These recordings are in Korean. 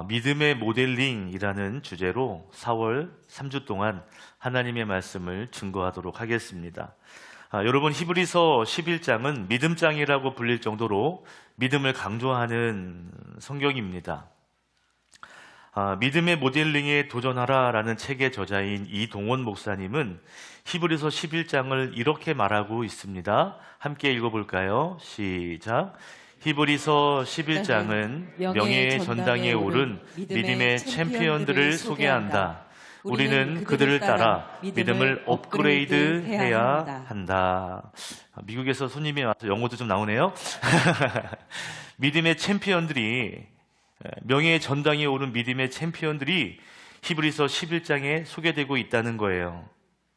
믿음의 모델링이라는 주제로 4월 3주 동안 하나님의 말씀을 증거하도록 하겠습니다. 여러분, 히브리서 11장은 믿음장이라고 불릴 정도로 믿음을 강조하는 성경입니다. 믿음의 모델링에 도전하라라는 책의 저자인 이동원 목사님은 히브리서 11장을 이렇게 말하고 있습니다. 함께 읽어볼까요? 시작. 히브리서 11장은 명예의 전당에 오른 믿음의 챔피언들을 소개한다. 우리는 그들을 따라 믿음을 업그레이드해야 한다. 미국에서 손님이 와서 영어도 좀 나오네요. 믿음의 챔피언들이, 명예의 전당에 오른 믿음의 챔피언들이 히브리서 11장에 소개되고 있다는 거예요.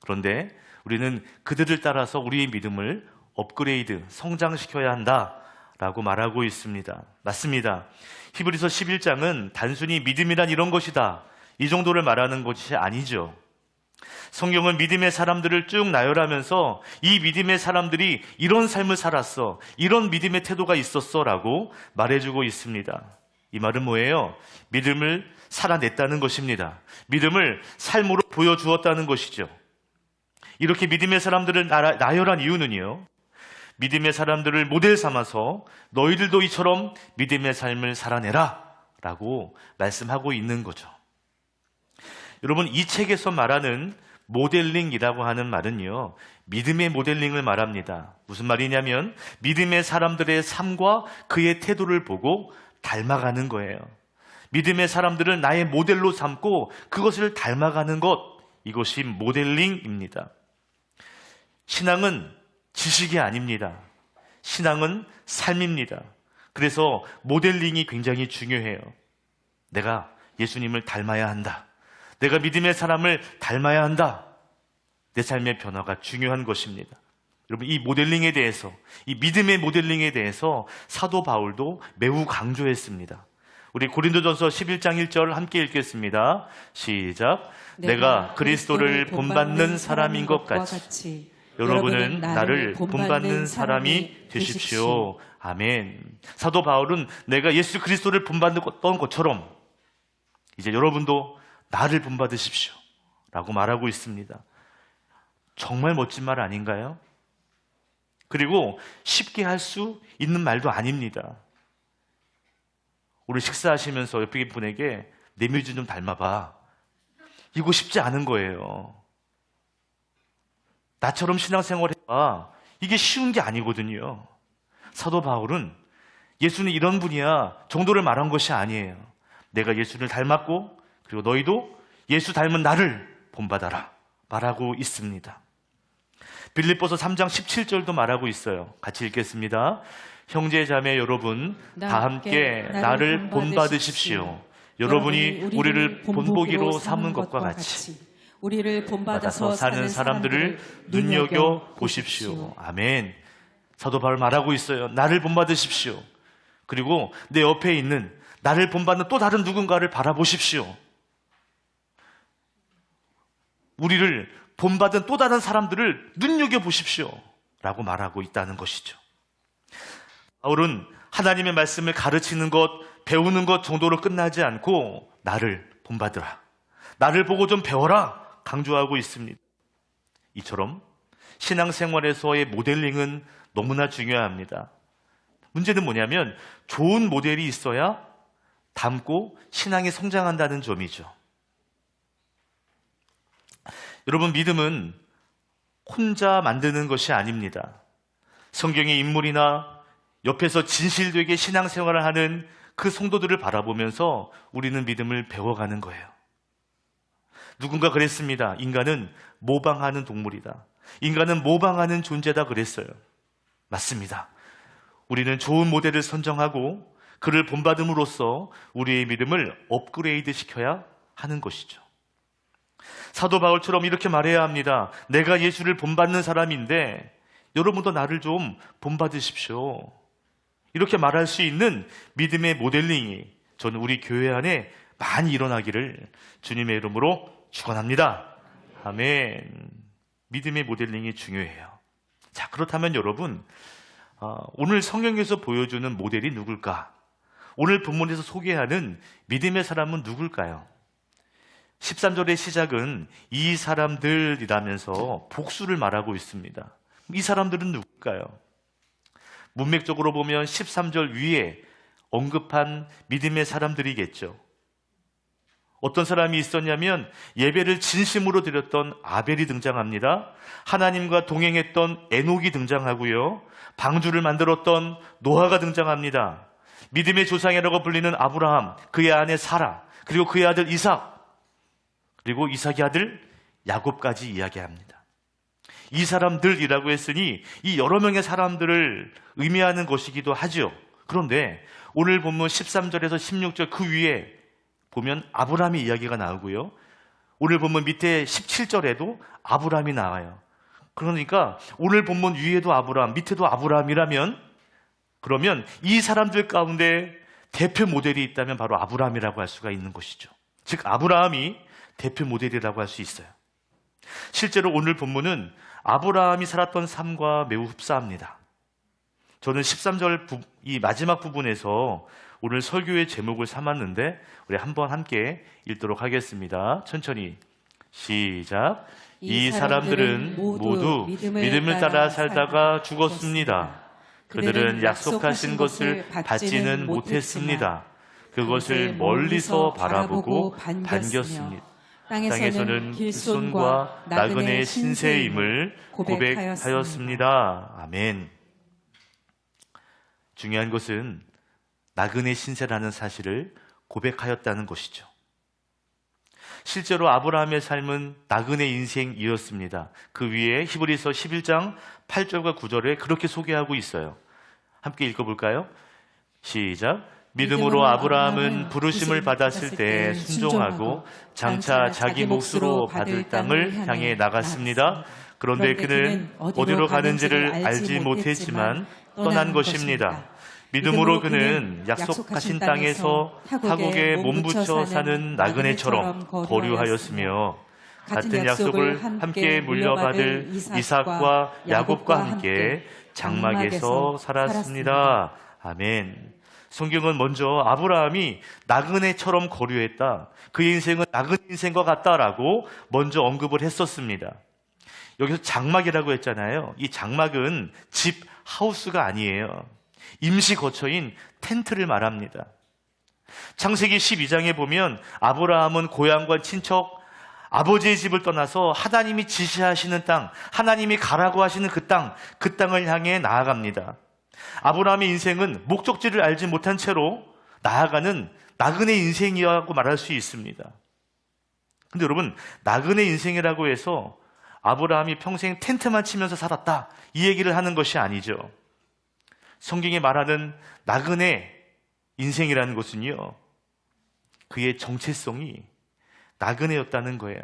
그런데 우리는 그들을 따라서 우리의 믿음을 업그레이드, 성장시켜야 한다 라고 말하고 있습니다. 맞습니다. 히브리서 11장은 단순히 믿음이란 이런 것이다, 이 정도를 말하는 것이 아니죠. 성경은 믿음의 사람들을 쭉 나열하면서 이 믿음의 사람들이 이런 삶을 살았어, 이런 믿음의 태도가 있었어 라고 말해주고 있습니다. 이 말은 뭐예요? 믿음을 살아냈다는 것입니다. 믿음을 삶으로 보여주었다는 것이죠. 이렇게 믿음의 사람들을 나열한 이유는요, 믿음의 사람들을 모델 삼아서 너희들도 이처럼 믿음의 삶을 살아내라 라고 말씀하고 있는 거죠. 여러분, 이 책에서 말하는 모델링이라고 하는 말은요, 믿음의 모델링을 말합니다. 무슨 말이냐면 믿음의 사람들의 삶과 그의 태도를 보고 닮아가는 거예요. 믿음의 사람들을 나의 모델로 삼고 그것을 닮아가는 것, 이것이 모델링입니다. 신앙은 지식이 아닙니다. 신앙은 삶입니다. 그래서 모델링이 굉장히 중요해요. 내가 예수님을 닮아야 한다. 내가 믿음의 사람을 닮아야 한다. 내 삶의 변화가 중요한 것입니다. 여러분, 이 모델링에 대해서, 이 믿음의 모델링에 대해서 사도 바울도 매우 강조했습니다. 우리 고린도전서 11장 1절 함께 읽겠습니다. 시작. 내가 그리스도를 본받는 사람인 것 같이 여러분은 나를 본받는 사람이 되십시오. 아멘. 사도 바울은 내가 예수 그리스도를 본받았던 것처럼 이제 여러분도 나를 본받으십시오 라고 말하고 있습니다. 정말 멋진 말 아닌가요? 그리고 쉽게 할 수 있는 말도 아닙니다. 우리 식사하시면서 옆에 분에게 내 뮤즈 좀 닮아봐, 이거 쉽지 않은 거예요. 나처럼 신앙생활 해봐, 이게 쉬운 게 아니거든요. 사도 바울은 예수는 이런 분이야 정도를 말한 것이 아니에요. 내가 예수를 닮았고 그리고 너희도 예수 닮은 나를 본받아라 말하고 있습니다. 빌립보서 3장 17절도 말하고 있어요. 같이 읽겠습니다. 형제 자매 여러분, 다 함께 나를 본받으십시오. 여러분이 우리를 본보기로 삼은 것과 같이 우리를 본받아서 사는 사람들을 눈여겨보십시오. 아멘. 사도 바울 말하고 있어요. 나를 본받으십시오. 그리고 내 옆에 있는 나를 본받는 또 다른 누군가를 바라보십시오. 우리를 본받은 또 다른 사람들을 눈여겨보십시오 라고 말하고 있다는 것이죠. 바울은 하나님의 말씀을 가르치는 것, 배우는 것 정도로 끝나지 않고 나를 본받으라, 나를 보고 좀 배워라 강조하고 있습니다. 이처럼 신앙생활에서의 모델링은 너무나 중요합니다. 문제는 뭐냐면 좋은 모델이 있어야 닮고 신앙이 성장한다는 점이죠. 여러분, 믿음은 혼자 만드는 것이 아닙니다. 성경의 인물이나 옆에서 진실되게 신앙생활을 하는 그 성도들을 바라보면서 우리는 믿음을 배워가는 거예요. 누군가 그랬습니다. 인간은 모방하는 동물이다. 인간은 모방하는 존재다 그랬어요. 맞습니다. 우리는 좋은 모델을 선정하고 그를 본받음으로써 우리의 믿음을 업그레이드 시켜야 하는 것이죠. 사도 바울처럼 이렇게 말해야 합니다. 내가 예수를 본받는 사람인데 여러분도 나를 좀 본받으십시오. 이렇게 말할 수 있는 믿음의 모델링이 저는 우리 교회 안에 많이 일어나기를 주님의 이름으로 축원합니다. 아멘. 믿음의 모델링이 중요해요. 자, 그렇다면 여러분, 오늘 성경에서 보여주는 모델이 누굴까? 오늘 본문에서 소개하는 믿음의 사람은 누굴까요? 13절의 시작은 이 사람들이라면서 복수를 말하고 있습니다. 이 사람들은 누굴까요? 문맥적으로 보면 13절 위에 언급한 믿음의 사람들이겠죠. 어떤 사람이 있었냐면 예배를 진심으로 드렸던 아벨이 등장합니다. 하나님과 동행했던 에녹이 등장하고요. 방주를 만들었던 노아가 등장합니다. 믿음의 조상이라고 불리는 아브라함, 그의 아내 사라, 그리고 그의 아들 이삭, 그리고 이삭의 아들 야곱까지 이야기합니다. 이 사람들이라고 했으니 이 여러 명의 사람들을 의미하는 것이기도 하죠. 그런데 오늘 본문 13절에서 16절 그 위에 보면 아브라함의 이야기가 나오고요. 오늘 본문 밑에 17절에도 아브라함이 나와요. 그러니까 오늘 본문 위에도 아브라함, 밑에도 아브라함이라면 그러면 이 사람들 가운데 대표 모델이 있다면 바로 아브라함이라고 할 수가 있는 것이죠. 즉 아브라함이 대표 모델이라고 할 수 있어요. 실제로 오늘 본문은 아브라함이 살았던 삶과 매우 흡사합니다. 저는 13절 이 마지막 부분에서 오늘 설교의 제목을 삼았는데 우리 한번 함께 읽도록 하겠습니다. 천천히 시작. 이 사람들은 모두 믿음을 따라 살다가 죽었습니다. 그들은 약속하신 것을 받지는 못했습니다. 그것을 멀리서 바라보고 반겼습니다. 땅에서는 길손과 나그네 신세임을 고백하였습니다. 아멘. 중요한 것은 나그네 신세라는 사실을 고백하였다는 것이죠. 실제로 아브라함의 삶은 나그네 인생이었습니다. 그 위에 히브리서 11장 8절과 9절에 그렇게 소개하고 있어요. 함께 읽어볼까요? 시작. 믿음으로 아브라함은 부르심을 받았을 때 순종하고 장차 자기 몫으로 받을 땅을 향해 나갔습니다. 그런데 그는 어디로 가는지를 알지 못했지만 떠난 것입니다. 믿음으로 그는 약속하신 땅에서 타국에 몸붙여 사는 나그네처럼 거류하였으며 같은 약속을 함께 물려받을 이삭과 야곱과 함께 장막에서 살았습니다. 아멘. 성경은 먼저 아브라함이 나그네처럼 거류했다. 그의 인생은 나그네 인생과 같다라고 먼저 언급을 했었습니다. 여기서 장막이라고 했잖아요. 이 장막은 집, 하우스가 아니에요. 임시 거처인 텐트를 말합니다. 창세기 12장에 보면 아브라함은 고향과 친척, 아버지의 집을 떠나서 하나님이 지시하시는 땅, 하나님이 가라고 하시는 그 땅을 향해 나아갑니다. 아브라함의 인생은 목적지를 알지 못한 채로 나아가는 나그네 인생이라고 말할 수 있습니다. 근데 여러분, 나그네 인생이라고 해서 아브라함이 평생 텐트만 치면서 살았다, 이 얘기를 하는 것이 아니죠. 성경이 말하는 나그네 인생이라는 것은요, 그의 정체성이 나그네였다는 거예요.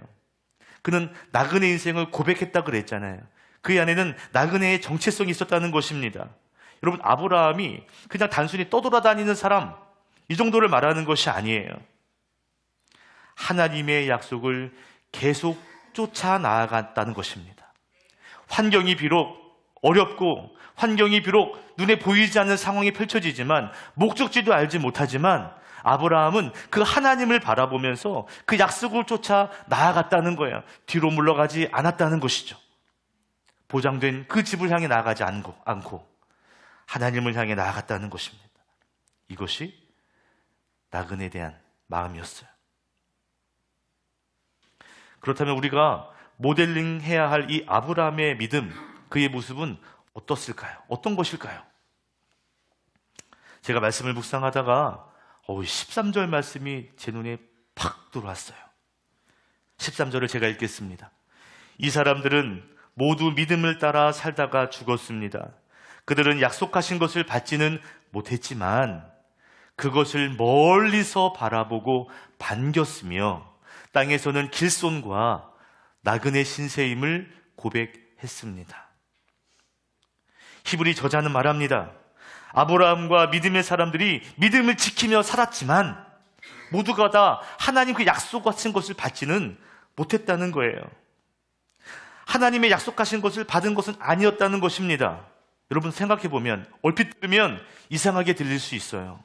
그는 나그네 인생을 고백했다 그랬잖아요. 그 안에는 나그네의 정체성이 있었다는 것입니다. 여러분, 아브라함이 그냥 단순히 떠돌아다니는 사람, 이 정도를 말하는 것이 아니에요. 하나님의 약속을 계속 쫓아 나아갔다는 것입니다. 환경이 비록 어렵고 환경이 비록 눈에 보이지 않는 상황이 펼쳐지지만 목적지도 알지 못하지만 아브라함은 그 하나님을 바라보면서 그 약속을 쫓아 나아갔다는 거예요. 뒤로 물러가지 않았다는 것이죠. 보장된 그 집을 향해 나아가지 않고 하나님을 향해 나아갔다는 것입니다. 이것이 나그네에 대한 마음이었어요. 그렇다면 우리가 모델링해야 할 이 아브라함의 믿음, 그의 모습은 어떻을까요? 어떤 것일까요? 제가 말씀을 묵상하다가 13절 말씀이 제 눈에 팍 들어왔어요. 13절을 제가 읽겠습니다. 이 사람들은 모두 믿음을 따라 살다가 죽었습니다. 그들은 약속하신 것을 받지는 못했지만 그것을 멀리서 바라보고 반겼으며 땅에서는 길손과 나그네 신세임을 고백했습니다. 히브리 저자는 말합니다. 아브라함과 믿음의 사람들이 믿음을 지키며 살았지만 모두가 다 하나님 그 약속하신 것을 받지는 못했다는 거예요. 하나님의 약속하신 것을 받은 것은 아니었다는 것입니다. 여러분 생각해 보면 얼핏 들으면 이상하게 들릴 수 있어요.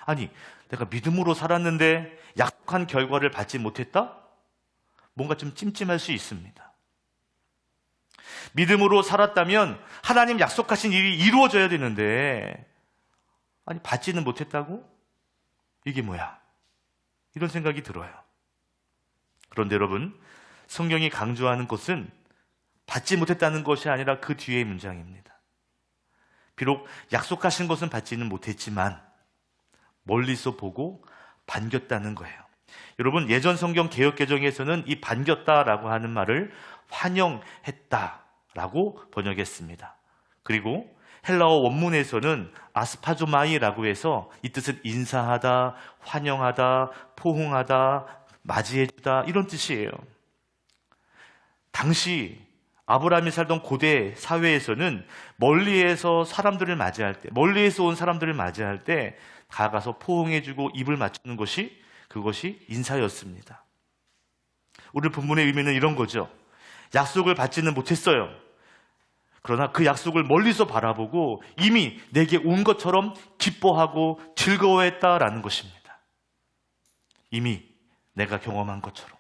아니, 내가 믿음으로 살았는데 약속한 결과를 받지 못했다? 뭔가 좀 찜찜할 수 있습니다. 믿음으로 살았다면 하나님 약속하신 일이 이루어져야 되는데, 아니, 받지는 못했다고? 이게 뭐야? 이런 생각이 들어요. 그런데 여러분, 성경이 강조하는 것은 받지 못했다는 것이 아니라 그 뒤의 문장입니다. 비록 약속하신 것은 받지는 못했지만 멀리서 보고 반겼다는 거예요. 여러분, 예전 성경 개역개정에서는 이 반겼다라고 하는 말을 환영했다라고 번역했습니다. 그리고 헬라어 원문에서는 아스파조마이라고 해서 이 뜻은 인사하다, 환영하다, 포옹하다, 맞이해주다 이런 뜻이에요. 당시 아브라함이 살던 고대 사회에서는 멀리에서 사람들을 맞이할 때, 멀리에서 온 사람들을 맞이할 때 다가가서 포옹해주고 입을 맞추는 것이 그것이 인사였습니다. 오늘 본문의 의미는 이런 거죠. 약속을 받지는 못했어요. 그러나 그 약속을 멀리서 바라보고 이미 내게 온 것처럼 기뻐하고 즐거워했다라는 것입니다. 이미 내가 경험한 것처럼.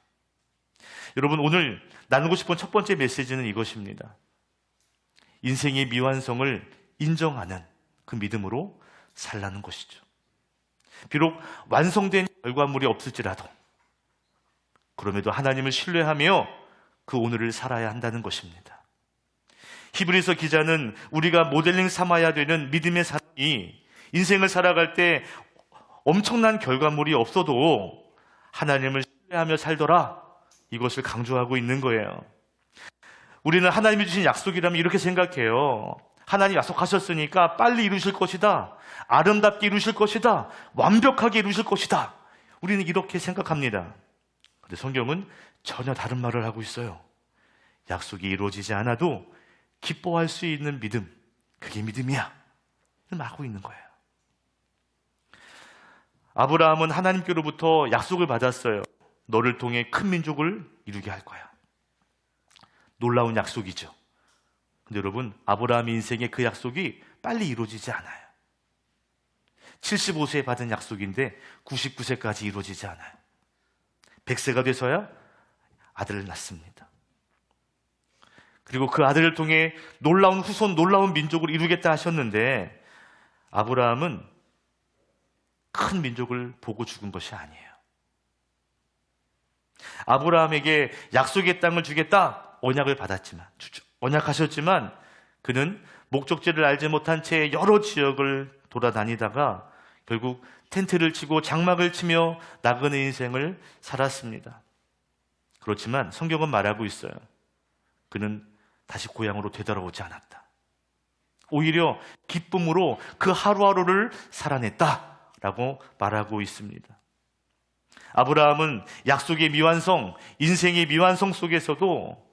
여러분, 오늘 나누고 싶은 첫 번째 메시지는 이것입니다. 인생의 미완성을 인정하는 그 믿음으로 살라는 것이죠. 비록 완성된 결과물이 없을지라도 그럼에도 하나님을 신뢰하며 그 오늘을 살아야 한다는 것입니다. 히브리서 기자는 우리가 모델링 삼아야 되는 믿음의 사람이 인생을 살아갈 때 엄청난 결과물이 없어도 하나님을 신뢰하며 살더라, 이것을 강조하고 있는 거예요. 우리는 하나님이 주신 약속이라면 이렇게 생각해요. 하나님 약속하셨으니까 빨리 이루실 것이다, 아름답게 이루실 것이다, 완벽하게 이루실 것이다, 우리는 이렇게 생각합니다. 그런데 성경은 전혀 다른 말을 하고 있어요. 약속이 이루어지지 않아도 기뻐할 수 있는 믿음, 그게 믿음이야, 이렇게 하고 있는 거예요. 아브라함은 하나님께로부터 약속을 받았어요. 너를 통해 큰 민족을 이루게 할 거야. 놀라운 약속이죠. 근데 여러분, 아브라함 인생의 그 약속이 빨리 이루어지지 않아요. 75세에 받은 약속인데 99세까지 이루어지지 않아요. 100세가 돼서야 아들을 낳습니다. 그리고 그 아들을 통해 놀라운 후손, 놀라운 민족을 이루겠다 하셨는데 아브라함은 큰 민족을 보고 죽은 것이 아니에요. 아브라함에게 약속의 땅을 주겠다, 언약을 받았지만, 언약하셨지만 그는 목적지를 알지 못한 채 여러 지역을 돌아다니다가 결국 텐트를 치고 장막을 치며 나그네 인생을 살았습니다. 그렇지만 성경은 말하고 있어요. 그는 다시 고향으로 되돌아오지 않았다. 오히려 기쁨으로 그 하루하루를 살아냈다라고 말하고 있습니다. 아브라함은 약속의 미완성, 인생의 미완성 속에서도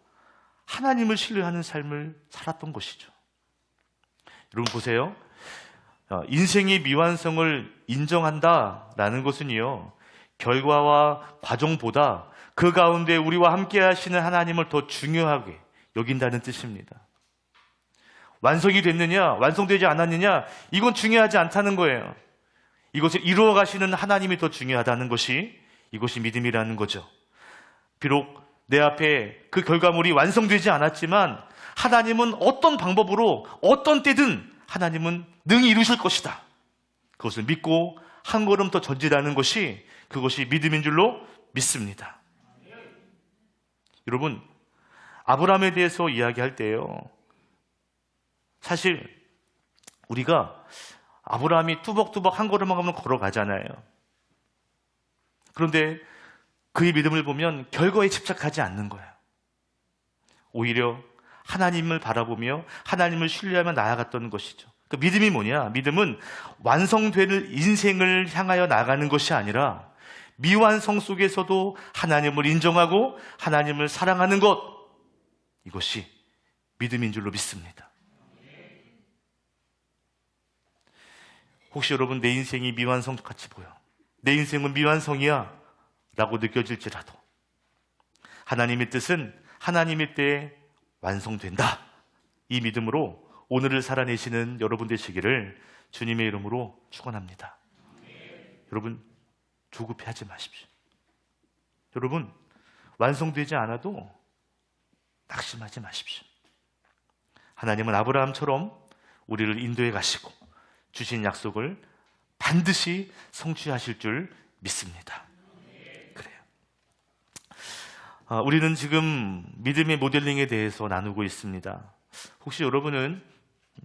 하나님을 신뢰하는 삶을 살았던 것이죠. 여러분 보세요. 인생의 미완성을 인정한다라는 것은요, 결과와 과정보다 그 가운데 우리와 함께 하시는 하나님을 더 중요하게 여긴다는 뜻입니다. 완성이 됐느냐, 완성되지 않았느냐, 이건 중요하지 않다는 거예요. 이것을 이루어 가시는 하나님이 더 중요하다는 것이, 이것이 믿음이라는 거죠. 비록 내 앞에 그 결과물이 완성되지 않았지만 하나님은 어떤 방법으로 어떤 때든 하나님은 능히 이루실 것이다. 그것을 믿고 한 걸음 더 전진하는 것이, 그것이 믿음인 줄로 믿습니다. 여러분, 아브라함에 대해서 이야기할 때요, 사실 우리가 아브라함이 뚜벅뚜벅 한 걸음 한 걸음 걸어가잖아요. 그런데 그의 믿음을 보면 결과에 집착하지 않는 거예요. 오히려 하나님을 바라보며 하나님을 신뢰하며 나아갔던 것이죠. 그 믿음이 뭐냐? 믿음은 완성될 인생을 향하여 나가는 것이 아니라 미완성 속에서도 하나님을 인정하고 하나님을 사랑하는 것, 이것이 믿음인 줄로 믿습니다. 혹시 여러분, 내 인생이 미완성 같이 보여, 내 인생은 미완성이야 라고 느껴질지라도 하나님의 뜻은 하나님의 때에 완성된다, 이 믿음으로 오늘을 살아내시는 여러분 되시기를 주님의 이름으로 축원합니다. 여러분, 조급해하지 마십시오. 여러분, 완성되지 않아도 낙심하지 마십시오. 하나님은 아브라함처럼 우리를 인도해 가시고 주신 약속을 반드시 성취하실 줄 믿습니다. 그래요. 우리는 지금 믿음의 모델링에 대해서 나누고 있습니다. 혹시 여러분은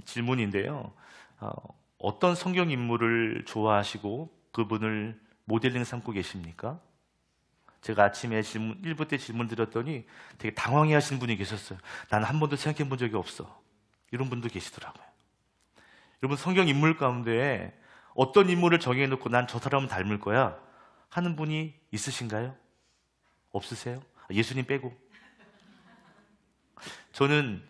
질문인데요, 어떤 성경 인물을 좋아하시고 그분을 모델링 삼고 계십니까? 제가 아침에 1부 때 질문 드렸더니 되게 당황해 하시는 분이 계셨어요. 나는 한 번도 생각해 본 적이 없어. 이런 분도 계시더라고요. 여러분, 성경 인물 가운데 어떤 인물을 정해놓고 난 저 사람은 닮을 거야 하는 분이 있으신가요? 없으세요? 예수님 빼고. 저는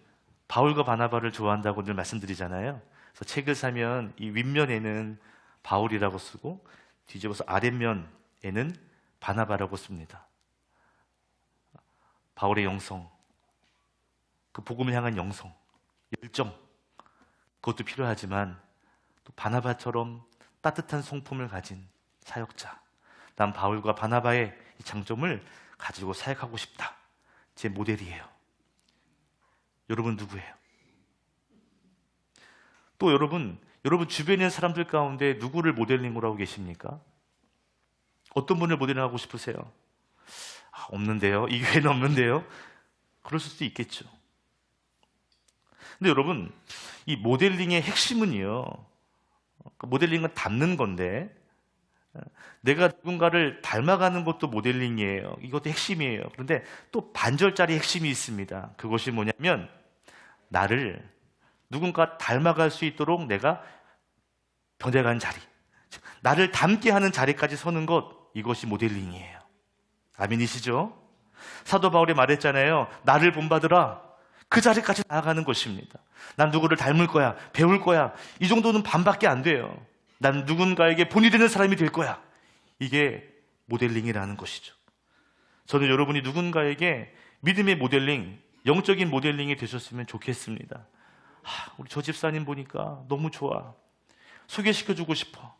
바울과 바나바를 좋아한다고 늘 말씀드리잖아요. 그래서 책을 사면 이 윗면에는 바울이라고 쓰고 뒤집어서 아랫면에는 바나바라고 씁니다. 바울의 영성, 그 복음을 향한 영성, 열정, 그것도 필요하지만 또 바나바처럼 따뜻한 성품을 가진 사역자, 난 바울과 바나바의 이 장점을 가지고 사역하고 싶다. 제 모델이에요. 여러분 누구예요? 또 여러분 주변에 있는 사람들 가운데 누구를 모델링으로 하고 계십니까? 어떤 분을 모델링하고 싶으세요? 없는데요. 이 교회는 없는데요. 그럴 수도 있겠죠. 근데 여러분, 이 모델링의 핵심은요, 모델링은 닮는 건데, 내가 누군가를 닮아가는 것도 모델링이에요. 이것도 핵심이에요. 그런데 또 반절짜리 핵심이 있습니다. 그것이 뭐냐면, 나를 누군가 닮아갈 수 있도록 내가 변해가는 자리, 나를 닮게 하는 자리까지 서는 것, 이것이 모델링이에요. 아멘이시죠? 사도 바울이 말했잖아요. 나를 본받으라. 그 자리까지 나아가는 것입니다. 난 누구를 닮을 거야, 배울 거야. 이 정도는 반밖에 안 돼요. 난 누군가에게 본이 되는 사람이 될 거야. 이게 모델링이라는 것이죠. 저는 여러분이 누군가에게 믿음의 모델링, 영적인 모델링이 되셨으면 좋겠습니다. 우리 저 집사님 보니까 너무 좋아. 소개시켜주고 싶어.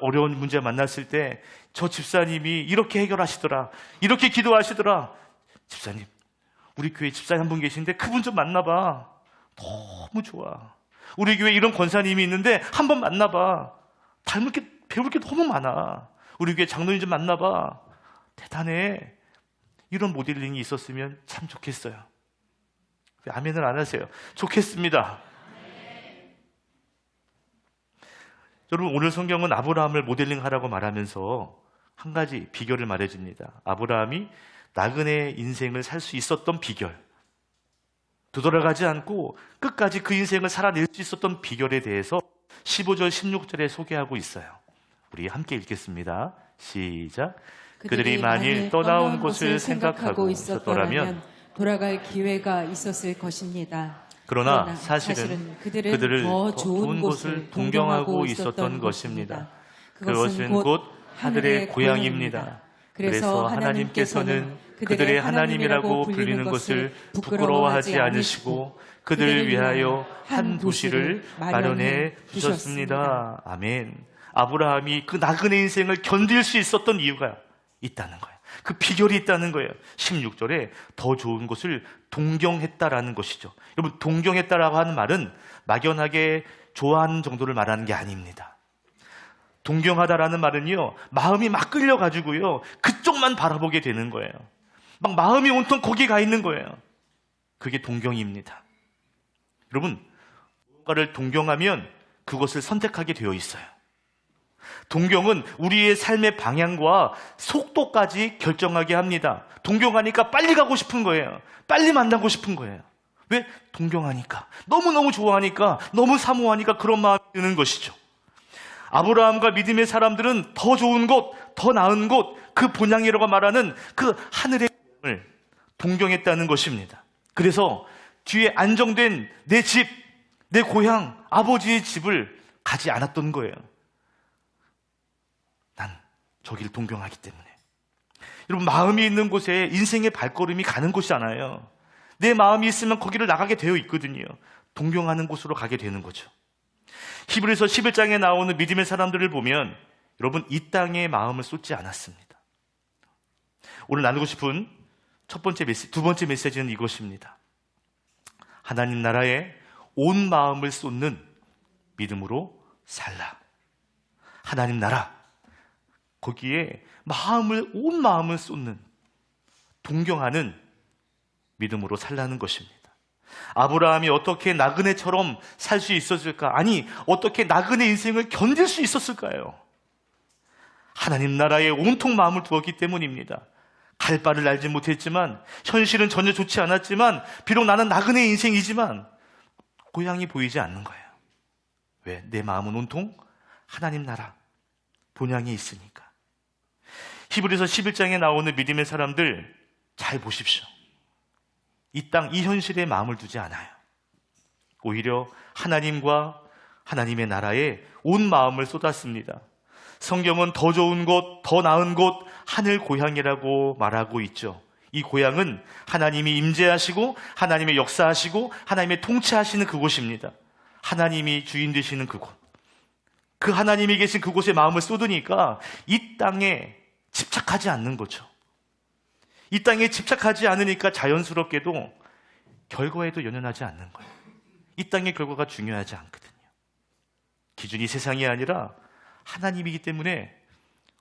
어려운 문제 만났을 때 저 집사님이 이렇게 해결하시더라. 이렇게 기도하시더라. 집사님, 우리 교회 집사님 한 분 계신데 그분 좀 만나봐. 너무 좋아. 우리 교회 이런 권사님이 있는데 한번 만나봐. 배울 게 너무 많아. 우리 교회 장로님 좀 만나봐. 대단해. 이런 모델링이 있었으면 참 좋겠어요. 왜 아멘을 안 하세요? 좋겠습니다. 여러분, 오늘 성경은 아브라함을 모델링하라고 말하면서 한 가지 비결을 말해줍니다. 아브라함이 나그네 인생을 살 수 있었던 비결, 되돌아가지 않고 끝까지 그 인생을 살아낼 수 있었던 비결에 대해서 15절, 16절에 소개하고 있어요. 우리 함께 읽겠습니다. 시작. 그들이 만일 떠나온 곳을 생각하고 있었더라면 돌아갈 기회가 있었을 것입니다. 그러나 사실은 그들을 더 좋은 곳을 동경하고 있었던 것입니다. 그것은 곧 하늘의 고향입니다. 그래서 하나님께서는 그들의 하나님이라고 불리는 것을 부끄러워하지 않으시고 그들을 위하여 한 도시를 마련해 주셨습니다. 아멘. 아브라함이 그 나그네 인생을 견딜 수 있었던 이유가 있다는 거예요. 그 비결이 있다는 거예요. 16절에 더 좋은 곳을 동경했다라는 것이죠. 여러분, 동경했다라고 하는 말은 막연하게 좋아하는 정도를 말하는 게 아닙니다. 동경하다라는 말은요, 마음이 막 끌려가지고요, 그쪽만 바라보게 되는 거예요. 막 마음이 온통 거기 가 있는 거예요. 그게 동경입니다. 여러분, 무언가를 동경하면 그것을 선택하게 되어 있어요. 동경은 우리의 삶의 방향과 속도까지 결정하게 합니다. 동경하니까 빨리 가고 싶은 거예요. 빨리 만나고 싶은 거예요. 왜? 동경하니까. 너무너무 좋아하니까, 너무 사모하니까 그런 마음이 드는 것이죠. 아브라함과 믿음의 사람들은 더 좋은 곳, 더 나은 곳, 그 본향이라고 말하는 그 하늘의 고향을 동경했다는 것입니다. 그래서 뒤에 안정된 내 집, 내 고향, 아버지의 집을 가지 않았던 거예요. 난 저기를 동경하기 때문에. 여러분, 마음이 있는 곳에 인생의 발걸음이 가는 곳이 않아요. 내 마음이 있으면 거기를 나가게 되어 있거든요. 동경하는 곳으로 가게 되는 거죠. 히브리서 11장에 나오는 믿음의 사람들을 보면 여러분 이 땅에 마음을 쏟지 않았습니다. 오늘 나누고 싶은 두 번째 메시지는 이것입니다. 하나님 나라에 온 마음을 쏟는 믿음으로 살라. 하나님 나라, 거기에 온 마음을 쏟는, 동경하는 믿음으로 살라는 것입니다. 아브라함이 어떻게 나그네처럼 살 수 있었을까? 아니, 어떻게 나그네 인생을 견딜 수 있었을까요? 하나님 나라에 온통 마음을 두었기 때문입니다. 갈 바를 알지 못했지만, 현실은 전혀 좋지 않았지만, 비록 나는 나그네 인생이지만 고향이 보이지 않는 거예요. 왜? 내 마음은 온통 하나님 나라 본향에 있으니까. 히브리서 11장에 나오는 믿음의 사람들 잘 보십시오. 이 땅, 이 현실에 마음을 두지 않아요. 오히려 하나님과 하나님의 나라에 온 마음을 쏟았습니다. 성경은 더 좋은 곳, 더 나은 곳, 하늘 고향이라고 말하고 있죠. 이 고향은 하나님이 임재하시고 하나님의 역사하시고 하나님의 통치하시는 그곳입니다. 하나님이 주인 되시는 그곳. 그 하나님이 계신 그곳에 마음을 쏟으니까 이 땅에 집착하지 않는 거죠. 이 땅에 집착하지 않으니까 자연스럽게도 결과에도 연연하지 않는 거예요. 이 땅의 결과가 중요하지 않거든요. 기준이 세상이 아니라 하나님이기 때문에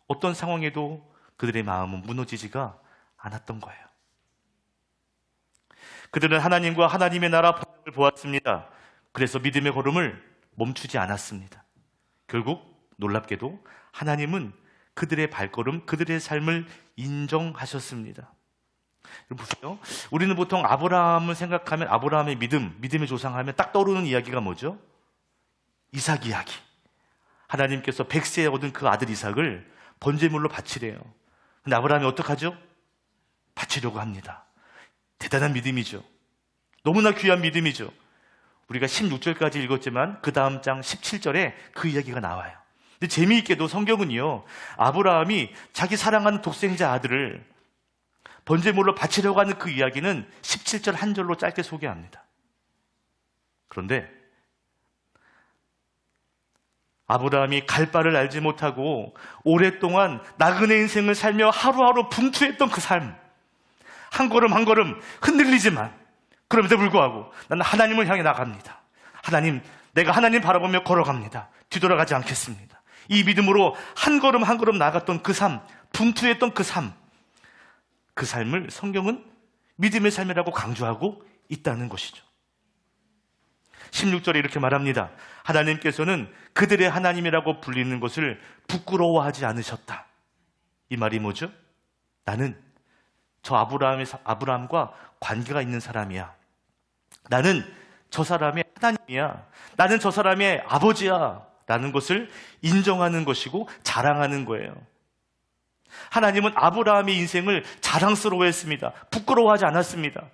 어떤 상황에도 그들의 마음은 무너지지가 않았던 거예요. 그들은 하나님과 하나님의 나라 본향을 보았습니다. 그래서 믿음의 걸음을 멈추지 않았습니다. 결국 놀랍게도 하나님은 그들의 발걸음, 그들의 삶을 인정하셨습니다. 여러분 보세요. 우리는 보통 아브라함을 생각하면 아브라함의 믿음의 조상하면 딱 떠오르는 이야기가 뭐죠? 이삭 이야기. 하나님께서 100세에 얻은 그 아들 이삭을 번제물로 바치래요. 근데 아브라함이 어떡하죠? 바치려고 합니다. 대단한 믿음이죠. 너무나 귀한 믿음이죠. 우리가 16절까지 읽었지만 그 다음 장 17절에 그 이야기가 나와요. 근데 재미있게도 성경은요, 아브라함이 자기 사랑하는 독생자 아들을 번제물로 바치려고 하는 그 이야기는 17절 한 절로 짧게 소개합니다. 그런데 아브라함이 갈 바를 알지 못하고 오랫동안 나그네 인생을 살며 하루하루 분투했던 그 삶, 한 걸음 한 걸음 흔들리지만 그럼에도 불구하고 나는 하나님을 향해 나갑니다. 하나님, 내가 하나님 바라보며 걸어갑니다. 뒤돌아가지 않겠습니다. 이 믿음으로 한 걸음 한 걸음 나갔던 그 삶, 분투했던 그 삶, 그 삶을 성경은 믿음의 삶이라고 강조하고 있다는 것이죠. 16절에 이렇게 말합니다. 하나님께서는 그들의 하나님이라고 불리는 것을 부끄러워하지 않으셨다. 이 말이 뭐죠? 나는 저 아브라함과 관계가 있는 사람이야. 나는 저 사람의 하나님이야. 나는 저 사람의 아버지야. 라는 것을 인정하는 것이고 자랑하는 거예요. 하나님은 아브라함의 인생을 자랑스러워했습니다. 부끄러워하지 않았습니다.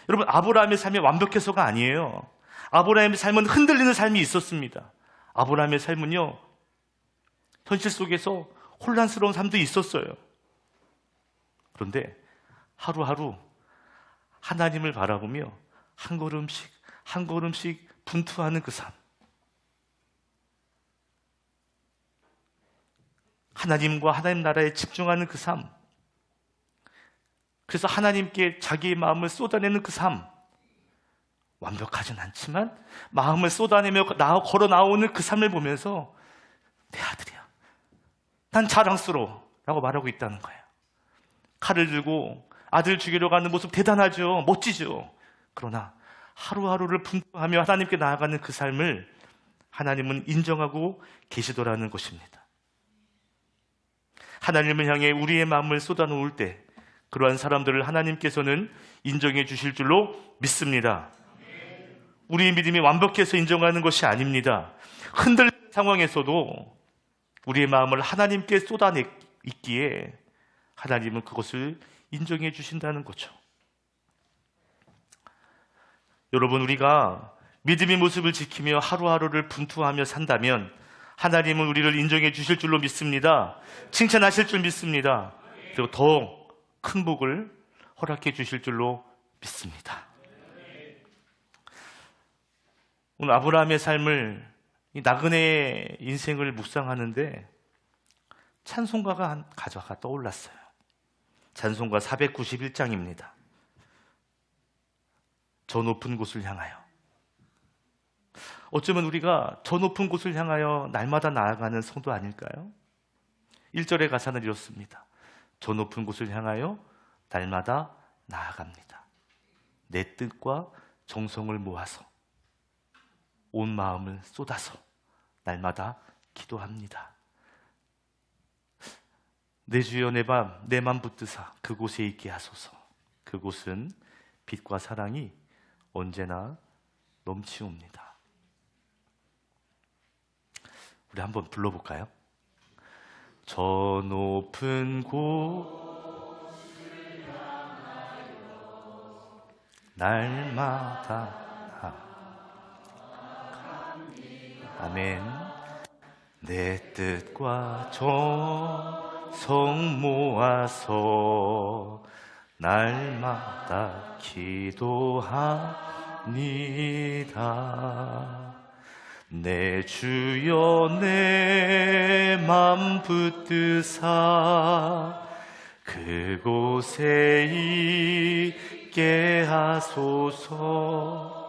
여러분, 아브라함의 삶이 완벽해서가 아니에요. 아브라함의 삶은 흔들리는 삶이 있었습니다. 아브라함의 삶은요, 현실 속에서 혼란스러운 삶도 있었어요. 그런데 하루하루 하나님을 바라보며 한 걸음씩 한 걸음씩 분투하는 그 삶, 하나님과 하나님 나라에 집중하는 그 삶, 그래서 하나님께 자기의 마음을 쏟아내는 그 삶, 완벽하진 않지만 마음을 쏟아내며 걸어 나오는 그 삶을 보면서 내 아들이야, 난 자랑스러워 라고 말하고 있다는 거예요. 칼을 들고 아들 죽이려고 하는 모습 대단하죠. 멋지죠. 그러나 하루하루를 분투하며 하나님께 나아가는 그 삶을 하나님은 인정하고 계시더라는 것입니다. 하나님을 향해 우리의 마음을 쏟아놓을 때 그러한 사람들을 하나님께서는 인정해 주실 줄로 믿습니다. 우리의 믿음이 완벽해서 인정하는 것이 아닙니다. 흔들리는 상황에서도 우리의 마음을 하나님께 쏟아냈기에 하나님은 그것을 인정해 주신다는 거죠. 여러분, 우리가 믿음의 모습을 지키며 하루하루를 분투하며 산다면 하나님은 우리를 인정해 주실 줄로 믿습니다. 칭찬하실 줄 믿습니다. 그리고 더 큰 복을 허락해 주실 줄로 믿습니다. 오늘 아브라함의 삶을 이 나그네 인생을 묵상하는데 찬송가가 한 가사가 떠올랐어요. 찬송가 491장입니다. 저 높은 곳을 향하여. 어쩌면 우리가 저 높은 곳을 향하여 날마다 나아가는 성도 아닐까요? 1절의 가사는 이렇습니다. 저 높은 곳을 향하여 날마다 나아갑니다. 내 뜻과 정성을 모아서 온 마음을 쏟아서 날마다 기도합니다. 내 주여 내 맘 붙드사 그곳에 있게 하소서. 그곳은 빛과 사랑이 언제나 넘치옵니다. 우리 한번 불러볼까요? 저 높은 곳 날마다 아멘. 내 뜻과 정성 모아서 날마다 기도합니다. 내 주여 내 맘 붙드사 그곳에 있게 하소서.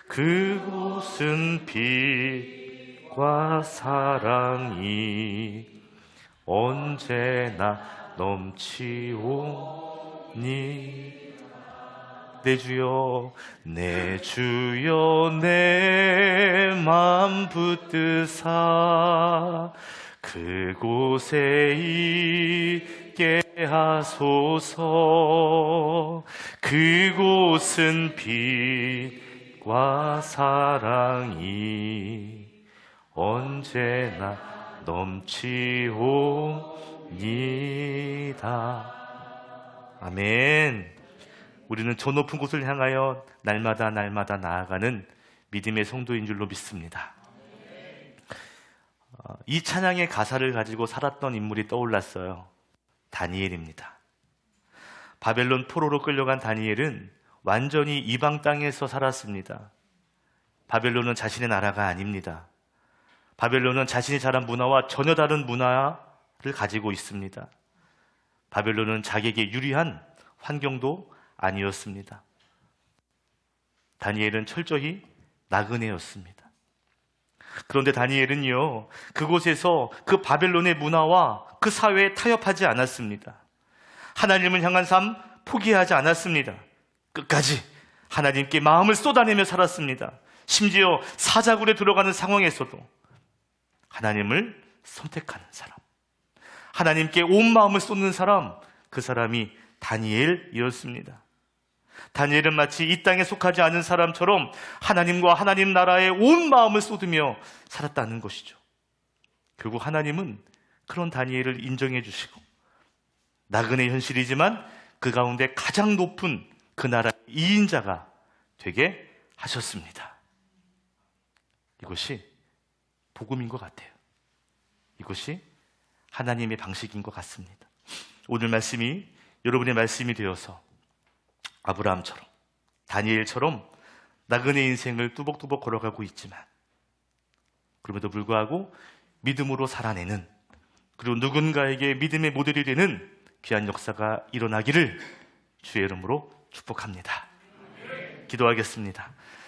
그곳은 빛과 사랑이 언제나 넘치오니. 내 주여 내 맘 붙드사 그곳에 있게 하소서. 그곳은 빛과 사랑이 언제나 넘치옵니다. 아멘. 우리는 저 높은 곳을 향하여 날마다 나아가는 믿음의 성도인 줄로 믿습니다. 이 찬양의 가사를 가지고 살았던 인물이 떠올랐어요. 다니엘입니다. 바벨론 포로로 끌려간 다니엘은 완전히 이방 땅에서 살았습니다. 바벨론은 자신의 나라가 아닙니다. 바벨론은 자신이 자란 문화와 전혀 다른 문화를 가지고 있습니다. 바벨론은 자기에게 유리한 환경도 아니었습니다. 다니엘은 철저히 나그네였습니다. 그런데 다니엘은요, 그곳에서 그 바벨론의 문화와 그 사회에 타협하지 않았습니다. 하나님을 향한 삶 포기하지 않았습니다. 끝까지 하나님께 마음을 쏟아내며 살았습니다. 심지어 사자굴에 들어가는 상황에서도 하나님을 선택하는 사람, 하나님께 온 마음을 쏟는 사람, 그 사람이 다니엘이었습니다. 다니엘은 마치 이 땅에 속하지 않은 사람처럼 하나님과 하나님 나라에 온 마음을 쏟으며 살았다는 것이죠. 결국 하나님은 그런 다니엘을 인정해 주시고 나그네 현실이지만 그 가운데 가장 높은 그 나라의 2인자가 되게 하셨습니다. 이것이 복음인 것 같아요. 이것이 하나님의 방식인 것 같습니다. 오늘 말씀이 여러분의 말씀이 되어서 아브라함처럼 다니엘처럼 나그네 인생을 뚜벅뚜벅 걸어가고 있지만 그럼에도 불구하고 믿음으로 살아내는, 그리고 누군가에게 믿음의 모델이 되는 귀한 역사가 일어나기를 주의 이름으로 축복합니다. 기도하겠습니다.